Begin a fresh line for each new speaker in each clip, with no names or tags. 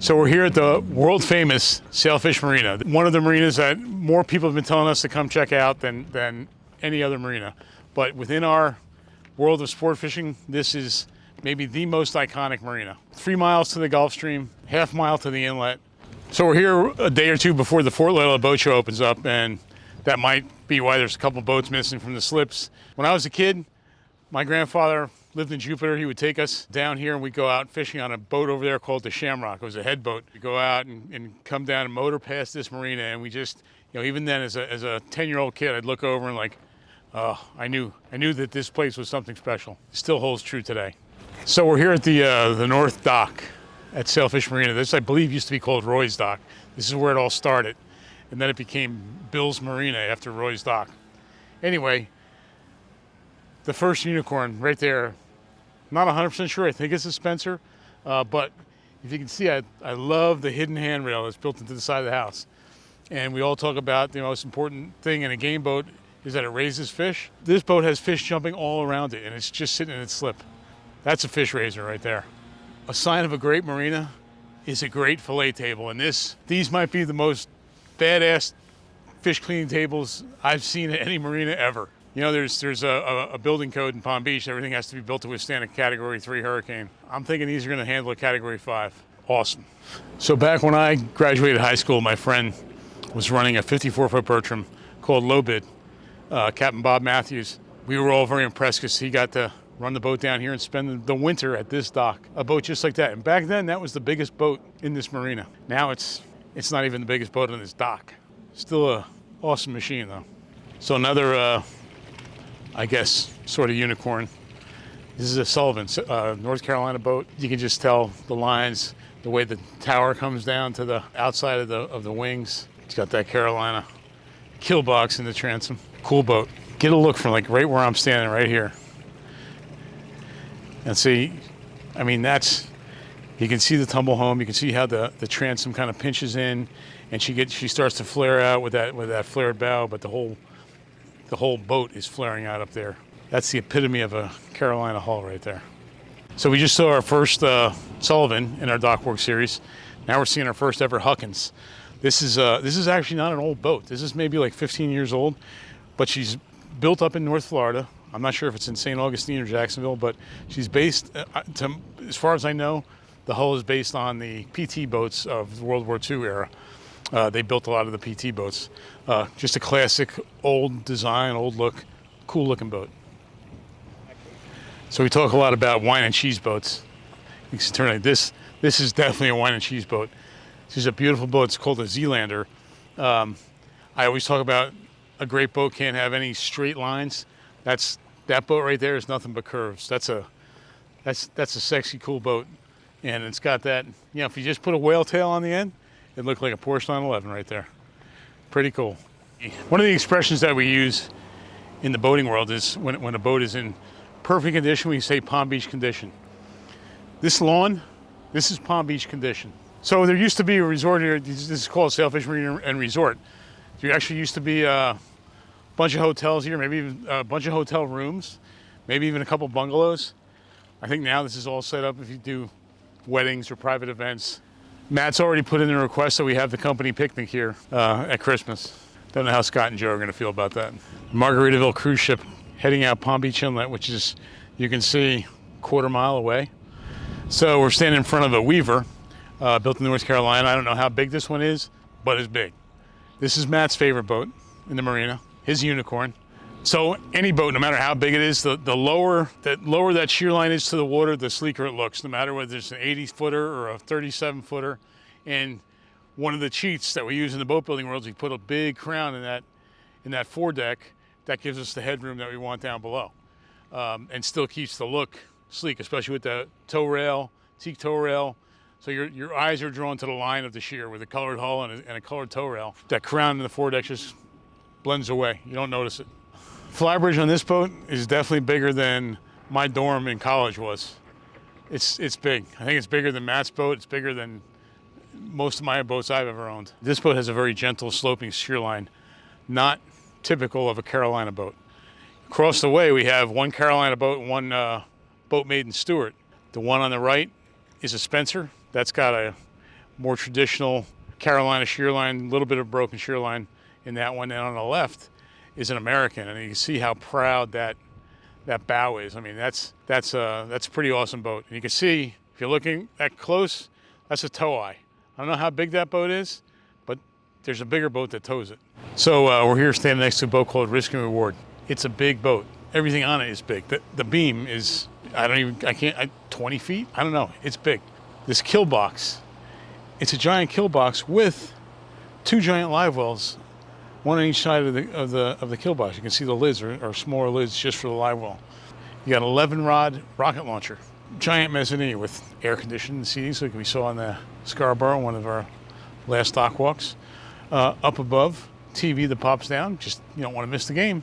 So we're here at the world famous Sailfish Marina, one of the marinas that more people have been telling us to come check out than any other marina. But within our world of sport fishing, this is maybe the most iconic marina. 3 miles to the Gulf Stream, half mile to the inlet. So we're here a day or two before the Fort Lauderdale boat show opens up, and that might be why there's a couple boats missing from the slips. When I was a kid, my grandfather lived in Jupiter. He would take us down here and we'd go out fishing on a boat over there called the Shamrock. It was a head boat. We'd go out and come down and motor past this marina, and we just, even then as a 10-year-old kid, I'd look over and like, I knew that this place was something special. It still holds true today. So we're here at the North Dock at Sailfish Marina. This, I believe, used to be called Roy's Dock. This is where it all started. And then it became Bill's Marina after Roy's Dock. Anyway, the first unicorn right there, not 100% sure, I think it's a Spencer, but if you can see, I love the hidden handrail that's built into the side of the house. And we all talk about the most important thing in a game boat is that it raises fish. This boat has fish jumping all around it, and it's just sitting in its slip. That's a fish raiser right there. A sign of a great marina is a great fillet table, and these might be the most badass fish cleaning tables I've seen at any marina ever. There's a building code in Palm Beach. Everything has to be built to withstand a Category 3 hurricane. I'm thinking these are going to handle a Category 5. Awesome. So back when I graduated high school, my friend was running a 54-foot Bertram called Low Bid, Captain Bob Matthews. We were all very impressed because he got to run the boat down here and spend the winter at this dock, a boat just like that. And back then, that was the biggest boat in this marina. Now it's not even the biggest boat on this dock. Still a awesome machine, though. So another, I guess, sort of unicorn. This is a Sullivan, North Carolina boat. You can just tell the lines, the way the tower comes down to the outside of the wings. It's got that Carolina kill box in the transom. Cool boat. Get a look from like right where I'm standing right here. And see, I mean, you can see the tumble home. You can see how the transom kind of pinches in, and she starts to flare out with that flared bow, but the whole boat is flaring out up there. That's the epitome of a Carolina hull right there. So we just saw our first Sullivan in our Dockworks series. Now we're seeing our first ever Huckins. This is actually not an old boat. This is maybe like 15 years old, but she's built up in North Florida. I'm not sure if it's in St. Augustine or Jacksonville, but she's based, as far as I know, the hull is based on the PT boats of the World War II era. They built a lot of the PT boats. Just a classic old design, old look, cool looking boat. So we talk a lot about wine and cheese boats. You can turn this is definitely a wine and cheese boat. This is a beautiful boat. It's called a Zealander. I always talk about a great boat can't have any straight lines. That boat right there is nothing but curves. That's a sexy, cool boat. And it's got that, if you just put a whale tail on the end, it looked like a Porsche 911 right there. Pretty cool. One of the expressions that we use in the boating world is when a boat is in perfect condition, we say Palm Beach condition. This lawn, this is Palm Beach condition. So there used to be a resort here. This is called Sailfish Marina and Resort. There actually used to be a bunch of hotels here, maybe even a bunch of hotel rooms, maybe even a couple bungalows. I think now this is all set up if you do weddings or private events. Matt's already put in a request that we have the company picnic here at Christmas. Don't know how Scott and Joe are going to feel about that. Margaritaville cruise ship heading out Palm Beach Inlet, which is, you can see, a quarter mile away. So we're standing in front of a Weaver, built in North Carolina. I don't know how big this one is, but it's big. This is Matt's favorite boat in the marina, his unicorn. So any boat, no matter how big it is, the lower that shear line is to the water, the sleeker it looks, no matter whether it's an 80-footer or a 37-footer. And one of the cheats that we use in the boat building world is we put a big crown in that foredeck that gives us the headroom that we want down below, and still keeps the look sleek, especially with the tow rail, teak tow rail. So your eyes are drawn to the line of the shear with a colored hull and a colored tow rail. That crown in the foredeck just blends away. You don't notice it. Flybridge on this boat is definitely bigger than my dorm in college was. It's big. I think it's bigger than Matt's boat. It's bigger than most of my boats I've ever owned. This boat has a very gentle sloping shear line, not typical of a Carolina boat. Across the way we have one Carolina boat and one boat made in Stewart. The one on the right is a Spencer. That's got a more traditional Carolina shear line, a little bit of broken shear line in that one. And on the left is an American, and you can see how proud that bow is. I mean, that's a pretty awesome boat. And you can see, if you're looking at close, that's a tow eye. I don't know how big that boat is, but there's a bigger boat that tows it. So we're here standing next to a boat called Risk and Reward. It's a big boat. Everything on it is big. The beam is, 20 feet? I don't know. It's big. This kill box, it's a giant kill box with 2 giant live wells, one on each side of the kill box. You can see the lids are smaller lids just for the live well. You got an 11 rod rocket launcher, giant mezzanine with air conditioned seats like we saw on the Scarborough, one of our last dock walks. Up above, TV that pops down. Just, you don't want to miss the game.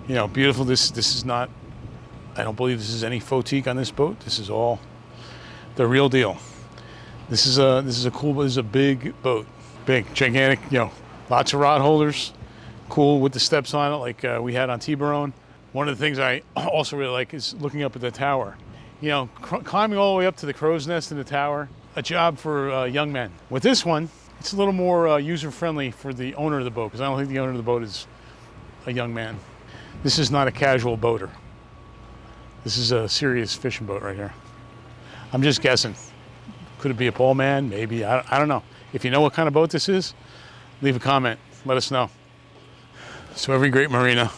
You know, beautiful. This is not, I don't believe this is any faux teak on this boat. This is all the real deal. This is a cool, this is a big boat. Big, gigantic, you know, lots of rod holders. Cool with the steps on it like we had on Tiburon. One of the things I also really like is looking up at the tower. You know, climbing all the way up to the crow's nest in the tower, a job for young men. With this one, it's a little more user-friendly for the owner of the boat, because I don't think the owner of the boat is a young man. This is not a casual boater. This is a serious fishing boat right here. I'm just guessing. Could it be a pole man? Maybe. I don't know. If you know what kind of boat this is, leave a comment. Let us know. So every great marina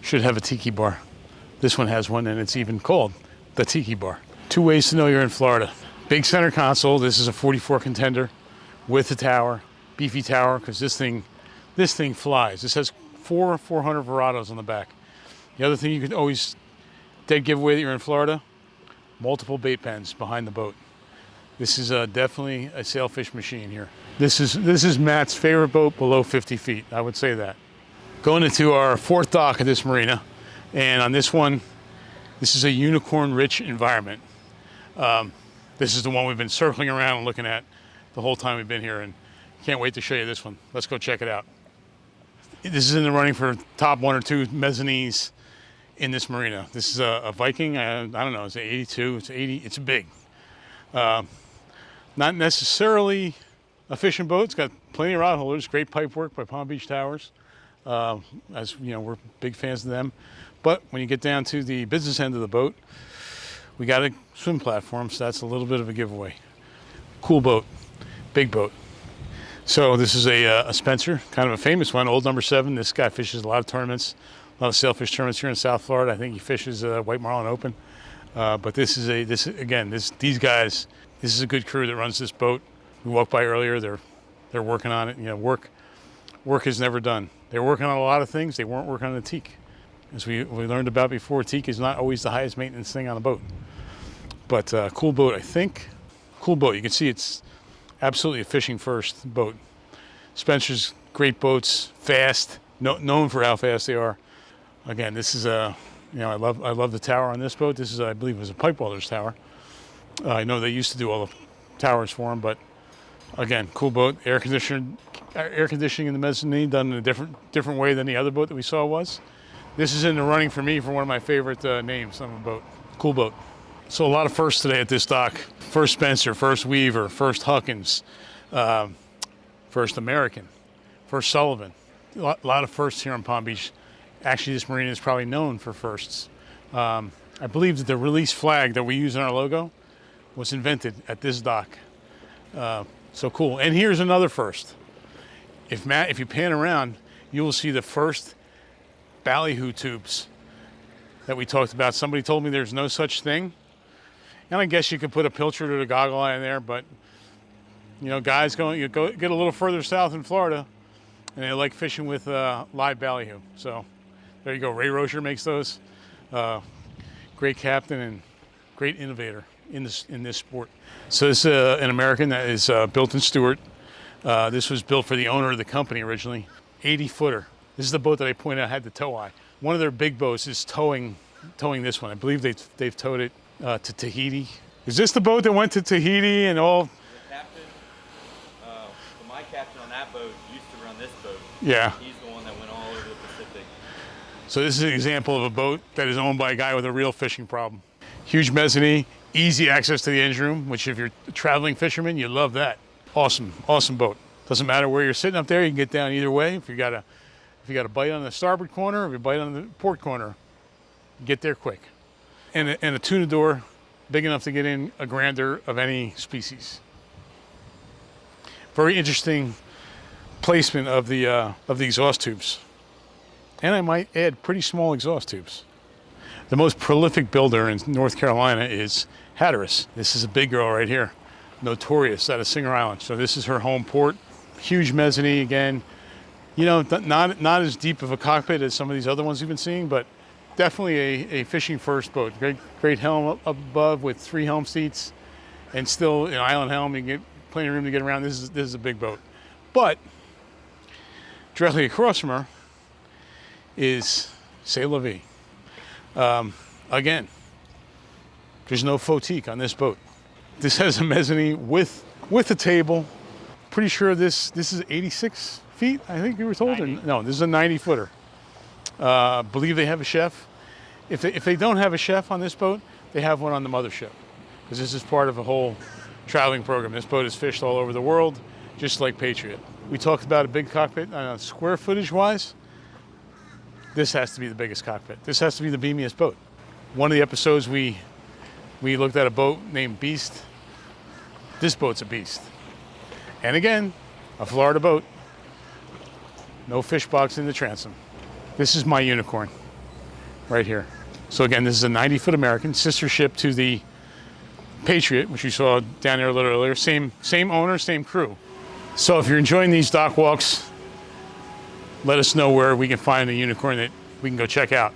should have a tiki bar. This one has one, and it's even called the tiki bar. 2 ways to know you're in Florida. Big center console. This is a 44 contender with a tower, beefy tower, because this thing flies. This has 400 Verados on the back. The other thing you could always dead giveaway that you're in Florida, multiple bait pens behind the boat. This is definitely a sailfish machine here. This is Matt's favorite boat below 50 feet. I would say that. Going into our 4th dock of this marina, and on this one, this is a unicorn-rich environment. This is the one we've been circling around and looking at the whole time we've been here, and can't wait to show you this one. Let's go check it out. This is in the running for top 1 or 2 mezzanines in this marina. This is a Viking. I don't know. It's an 82. It's 80. It's big. Not necessarily a fishing boat. It's got plenty of rod holders. Great pipe work by Palm Beach Towers. As you know, we're big fans of them. But when you get down to the business end of the boat, we got a swim platform, so that's a little bit of a giveaway. Cool boat, big boat. So this is a Spencer, kind of a famous one, old number 7. This guy fishes a lot of tournaments, a lot of sailfish tournaments here in South Florida. I think he fishes White Marlin Open. But these guys, this is a good crew that runs this boat. We walked by earlier. They're working on it. You know, work is never done. They're working on a lot of things. They weren't working on the teak. As we learned about before, teak is not always the highest maintenance thing on a boat. But cool boat, I think. Cool boat. You can see it's absolutely a fishing first boat. Spencer's great boats, fast, known for how fast they are. Again, this is I love the tower on this boat. This is, I believe, it was a pipe welder's tower. I know they used to do all the towers for them, but again, cool boat. Air conditioning in the mezzanine, done in a different way than the other boat that we saw was. This is in the running for me for one of my favorite names on a boat. Cool boat. So a lot of firsts today at this dock. First Spencer, first Weaver, first Huckins, first American, first Sullivan. A lot of firsts here in Palm Beach. Actually, this marina is probably known for firsts. I believe that the release flag that we use in our logo was invented at this dock. So cool. And here's another first. If you pan around, you will see the first ballyhoo tubes that we talked about. Somebody told me there's no such thing. And I guess you could put a pilchard or a goggle eye in there, but you know, guys get a little further south in Florida, and they like fishing with live ballyhoo. So there you go. Ray Rocher makes those. Great captain and great innovator in this sport. So this is an American that is built in Stewart. This was built for the owner of the company originally. 80-footer. This is the boat that I pointed out had the tow eye. One of their big boats is towing this one. I believe they've towed it to Tahiti. Is this the boat that went to Tahiti and all?
The captain, my captain on that boat used to run this boat.
Yeah.
He's the one that went all over the Pacific.
So this is an example of a boat that is owned by a guy with a real fishing problem. Huge mezzanine, Easy access to the engine room, which if you're a traveling fisherman, you love that. Awesome, awesome boat. Doesn't matter where you're sitting up there, you can get down either way. If you got a bite on the starboard corner, or if you bite on the port corner, get there quick. And a tuna door big enough to get in a grander of any species. Very interesting placement of the exhaust tubes. And I might add pretty small exhaust tubes. The most prolific builder in North Carolina is Hatteras. This is a big girl right here, Notorious, out of Singer Island. So this is her home port. Huge mezzanine again. You know, not as deep of a cockpit as some of these other ones we've been seeing, but definitely a fishing first boat. Great helm up above with 3 helm seats, and still an island helm. You get plenty of room to get around. This is a big boat. But directly across from her is C'est La Vie. Again, there's no fautique on this boat. This has a mezzanine with a table. Pretty sure this is 86 feet, I think you were told. No, this is a 90-footer. Believe they have a chef. If they don't have a chef on this boat, they have one on the mothership, because this is part of a whole traveling program. This boat is fished all over the world, just like Patriot. We talked about a big cockpit. Square footage wise, this has to be the biggest cockpit. This has to be the beamiest boat. One of the episodes we looked at a boat named Beast. This boat's a beast. And again, a Florida boat. No fish box in the transom. This is my unicorn right here. So again, this is a 90-foot American, sister ship to the Patriot, which you saw down there a little earlier. Same owner, same crew. So if you're enjoying these dock walks, let us know where we can find a unicorn that we can go check out.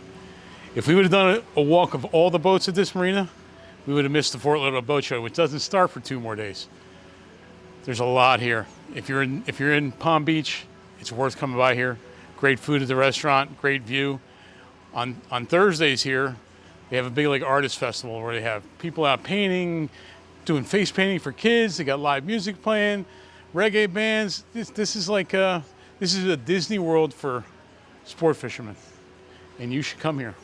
If we would have done a walk of all the boats at this marina, we would have missed the Fort Lauderdale Boat Show, which doesn't start for 2 more days. There's a lot here. If you're in Palm Beach, it's worth coming by here. Great food at the restaurant, great view. On Thursdays here, they have a big like artist festival where they have people out painting, doing face painting for kids. They got live music playing, reggae bands. This is like this is a Disney World for sport fishermen, and you should come here.